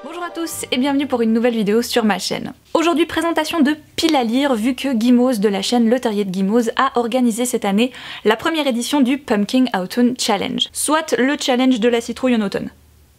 Bonjour à tous et bienvenue pour une nouvelle vidéo sur ma chaîne. Aujourd'hui, présentation de pile à lire vu que Guimauze de la chaîne Le Terrier de Guimauze a organisé cette année la première édition du Pumpkin Autumn Challenge, soit le challenge de la citrouille en automne.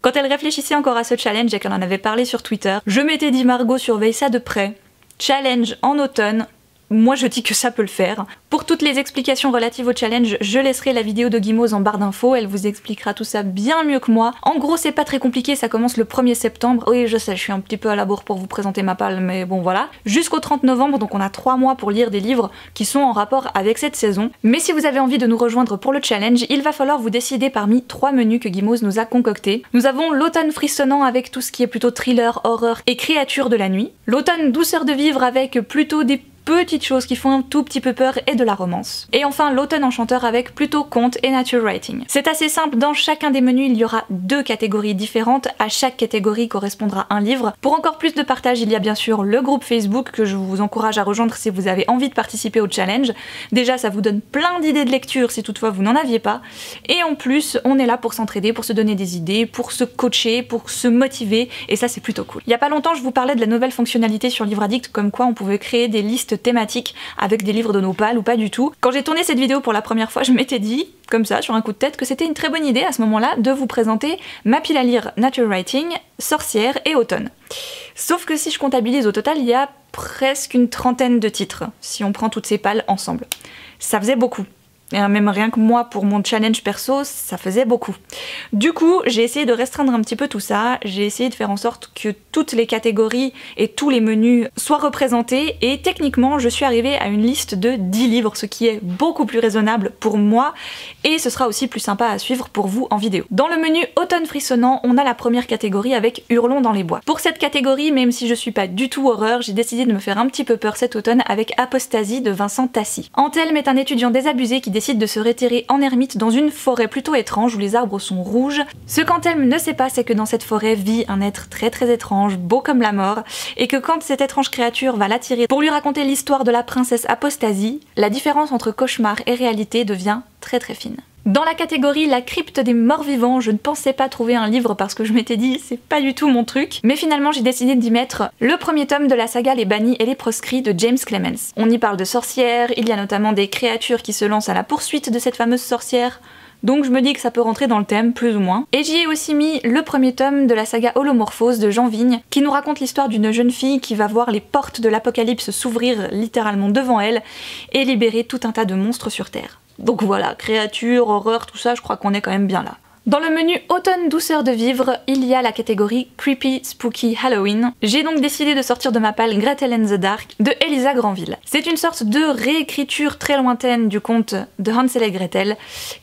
Quand elle réfléchissait encore à ce challenge et qu'elle en avait parlé sur Twitter, je m'étais dit Margot, surveille ça de près. Challenge en automne. Moi je dis que ça peut le faire. Pour toutes les explications relatives au challenge, je laisserai la vidéo de Guimauze en barre d'infos, elle vous expliquera tout ça bien mieux que moi. En gros c'est pas très compliqué, ça commence le 1er septembre. Oui je sais, je suis un petit peu à la bourre pour vous présenter ma palle, mais bon voilà. Jusqu'au 30 novembre, donc on a 3 mois pour lire des livres qui sont en rapport avec cette saison. Mais si vous avez envie de nous rejoindre pour le challenge, il va falloir vous décider parmi 3 menus que Guimauze nous a concoctés. Nous avons l'automne frissonnant avec tout ce qui est plutôt thriller, horreur et créatures de la nuit. L'automne douceur de vivre avec plutôt des petites choses qui font un tout petit peu peur et de la romance. Et enfin l'automne enchanteur avec plutôt conte et nature writing. C'est assez simple, dans chacun des menus il y aura 2 catégories différentes, à chaque catégorie correspondra un livre. Pour encore plus de partage il y a bien sûr le groupe Facebook que je vous encourage à rejoindre si vous avez envie de participer au challenge. Déjà ça vous donne plein d'idées de lecture si toutefois vous n'en aviez pas. Et en plus on est là pour s'entraider, pour se donner des idées, pour se coacher, pour se motiver et ça c'est plutôt cool. Il y a pas longtemps je vous parlais de la nouvelle fonctionnalité sur Livre Addict comme quoi on pouvait créer des listes thématiques avec des livres de nos pales ou pas du tout. Quand j'ai tourné cette vidéo pour la première fois, je m'étais dit, comme ça, sur un coup de tête, que c'était une très bonne idée à ce moment-là de vous présenter ma pile à lire Nature Writing, Sorcière et Automne. Sauf que si je comptabilise au total, il y a presque une trentaine de titres, si on prend toutes ces pales ensemble. Ça faisait beaucoup. Et même rien que moi, pour mon challenge perso, ça faisait beaucoup. Du coup, j'ai essayé de restreindre un petit peu tout ça, j'ai essayé de faire en sorte que toutes les catégories et tous les menus soient représentés, et techniquement, je suis arrivée à une liste de 10 livres, ce qui est beaucoup plus raisonnable pour moi, et ce sera aussi plus sympa à suivre pour vous en vidéo. Dans le menu Automne frissonnant, on a la première catégorie avec Hurlons dans les bois. Pour cette catégorie, même si je suis pas du tout horreur, j'ai décidé de me faire un petit peu peur cet automne avec Apostasie de Vincent Tassi. Anthelme est un étudiant désabusé qui décide de se retirer en ermite dans une forêt plutôt étrange où les arbres sont rouges. Ce qu'Anthelme ne sait pas, c'est que dans cette forêt vit un être très très étrange, beau comme la mort, et que quand cette étrange créature va l'attirer pour lui raconter l'histoire de la princesse Apostasie, la différence entre cauchemar et réalité devient très très fine. Dans la catégorie La crypte des morts vivants, je ne pensais pas trouver un livre parce que je m'étais dit c'est pas du tout mon truc, mais finalement j'ai décidé d'y mettre le premier tome de la saga Les bannis et les proscrits de James Clemens. On y parle de sorcières, il y a notamment des créatures qui se lancent à la poursuite de cette fameuse sorcière, donc je me dis que ça peut rentrer dans le thème, plus ou moins. Et j'y ai aussi mis le premier tome de la saga Holomorphose de Jean Vigne, qui nous raconte l'histoire d'une jeune fille qui va voir les portes de l'apocalypse s'ouvrir littéralement devant elle et libérer tout un tas de monstres sur Terre. Donc voilà, créatures, horreur, tout ça, je crois qu'on est quand même bien là. Dans le menu Automne douceur de vivre, il y a la catégorie Creepy Spooky Halloween. J'ai donc décidé de sortir de ma palle Gretel and the Dark de Elisa Granville. C'est une sorte de réécriture très lointaine du conte de Hansel et Gretel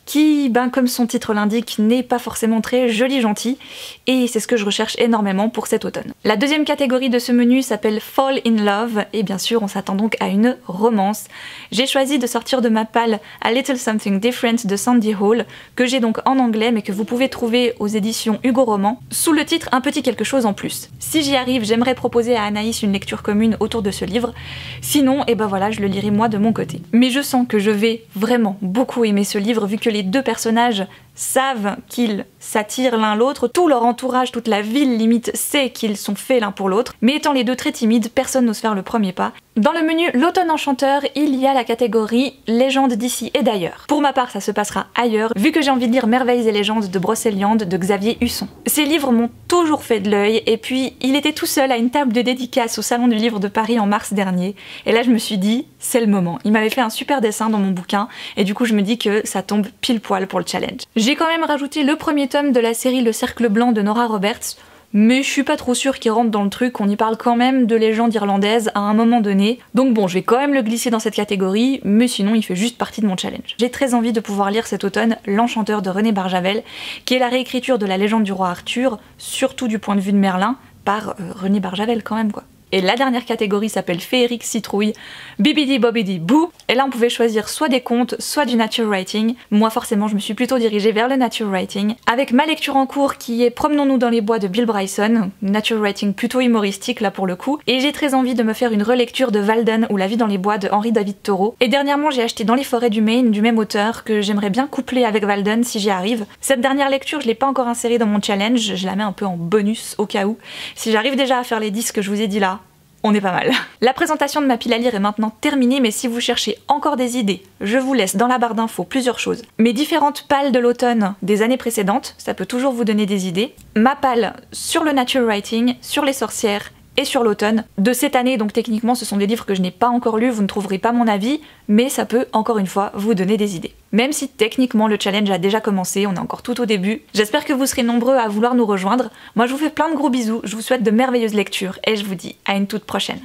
qui, comme son titre l'indique, n'est pas forcément très joli gentil et c'est ce que je recherche énormément pour cet automne. La deuxième catégorie de ce menu s'appelle Fall in Love et bien sûr on s'attend donc à une romance. J'ai choisi de sortir de ma palle A Little Something Different de Sandy Hall que j'ai donc en anglais mais que vous pouvez trouver aux éditions Hugo Roman, sous le titre Un petit quelque chose en plus. Si j'y arrive, j'aimerais proposer à Anaïs une lecture commune autour de ce livre, sinon, voilà, je le lirai moi de mon côté. Mais je sens que je vais vraiment beaucoup aimer ce livre vu que les 2 personnages savent qu'ils s'attirent l'un l'autre, tout leur entourage, toute la ville limite sait qu'ils sont faits l'un pour l'autre, mais étant les 2 très timides, personne n'ose faire le premier pas. Dans le menu L'automne enchanteur, il y a la catégorie Légendes d'ici et d'ailleurs. Pour ma part, ça se passera ailleurs, vu que j'ai envie de lire Merveilles et légendes de Brocéliande de Xavier Husson. Ces livres m'ont toujours fait de l'œil, et puis il était tout seul à une table de dédicace au Salon du Livre de Paris en mars dernier, et là je me suis dit, c'est le moment. Il m'avait fait un super dessin dans mon bouquin, et du coup je me dis que ça tombe pile poil pour le challenge. J'ai quand même rajouté le premier tome de la série Le Cercle Blanc de Nora Roberts, mais je suis pas trop sûre qu'il rentre dans le truc, on y parle quand même de légendes irlandaises à un moment donné, donc bon, je vais quand même le glisser dans cette catégorie, mais sinon il fait juste partie de mon challenge. J'ai très envie de pouvoir lire cet automne L'Enchanteur de René Barjavel, qui est la réécriture de la légende du roi Arthur, surtout du point de vue de Merlin, par René Barjavel quand même quoi. et la dernière catégorie s'appelle Féerique Citrouille, Bibidi Bobidi Boo, et là on pouvait choisir soit des contes, soit du nature writing. Moi forcément je me suis plutôt dirigée vers le nature writing, avec ma lecture en cours qui est Promenons-nous dans les bois de Bill Bryson, nature writing plutôt humoristique là pour le coup, et j'ai très envie de me faire une relecture de Walden ou La vie dans les bois de Henri David Thoreau, et dernièrement j'ai acheté Dans les forêts du Maine du même auteur que j'aimerais bien coupler avec Walden si j'y arrive. Cette dernière lecture je l'ai pas encore insérée dans mon challenge, je la mets un peu en bonus au cas où. Si j'arrive déjà à faire les 10 que je vous ai dit là, on est pas mal. La présentation de ma pile à lire est maintenant terminée, mais si vous cherchez encore des idées, je vous laisse dans la barre d'infos plusieurs choses. Mes différentes palles de l'automne des années précédentes, ça peut toujours vous donner des idées. Ma palle sur le nature writing, sur les sorcières et sur l'automne de cette année, donc techniquement ce sont des livres que je n'ai pas encore lus, vous ne trouverez pas mon avis, mais ça peut encore une fois vous donner des idées. Même si techniquement le challenge a déjà commencé, on est encore tout au début, j'espère que vous serez nombreux à vouloir nous rejoindre. Moi je vous fais plein de gros bisous, je vous souhaite de merveilleuses lectures et je vous dis à une toute prochaine.